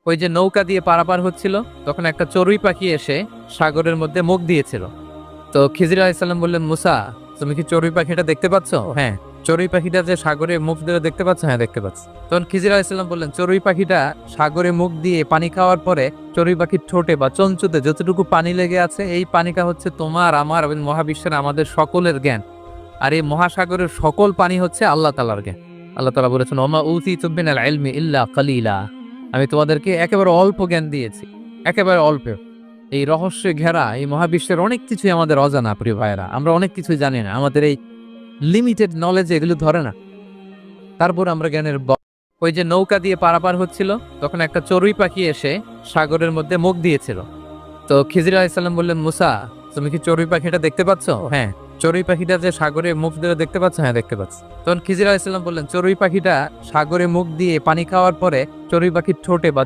ওই যে নৌকা দিয়ে পারাপার হচ্ছিল, তখন একটা চড়ুই পাখি এসে সাগরের মধ্যে মুখ দিয়েছিল। তো খিজির আলাইহিস সালাম বললেন, মুসা, তুমি কি চড়ুই পাখিটা দেখতে পাচ্ছ? হ্যাঁ। চড়ুই পাখিটা যে সাগরে মুখ দিয়ে দেখতে পাচ্ছ? হ্যাঁ, দেখতে পাচ্ছি। তখন খিজির আলাইহিস সালাম বললেন, চড়ুই পাখিটা সাগরে মুখ দিয়ে পানি খাওয়ার পরে চড়ুই পাখির ঠোঁটে বা চঞ্চুতে যতটুকু পানি লেগে আছে, এই পানিটা হচ্ছে তোমার, আমার এবং মহাবিশ্বের আমাদের সকলের জ্ঞান। আর এই মহাসাগরের সকল পানি হচ্ছে আল্লাহ তাআলার জ্ঞান। আল্লাহ তাআলা বলেছেন, ওমা উতিতু মিনাল ইলমি ইল্লা কালিলা, আমি তোমাদেরকে একেবারে অল্প জ্ঞান দিয়েছি, একেবারে অল্প। এই রহস্যে ঘেরা এই মহাবিশ্বের অনেক কিছুই আমাদের অজানা, প্রিয় ভাইয়েরা। আমরা অনেক কিছুই জানি না, আমাদের এই লিমিটেড নলেজ এগুলো ধরে না। তারপর আমরা জ্ঞানের ওই যে নৌকা দিয়ে পারাপার হচ্ছিল, তখন একটা চড়ুই পাখি এসে সাগরের মধ্যে মুখ দিয়েছিল। তো খিজির আলাইহিস সালাম বললেন, মুসা, তুমি কি চড়ুই পাখিটা দেখতে পাচ্ছ? হ্যাঁ। চড়ুই পাখিটা যে সাগরে মুখ দিয়ে দেখতে পাচ্ছ? হ্যাঁ, দেখতে পাচ্ছি। তখন খিজির আলাইহিস সালাম বললেন, চড়ুই পাখিটা সাগরে মুখ দিয়ে পানি খাওয়ার পরে চড়ুই পাখির ঠোঁটে বা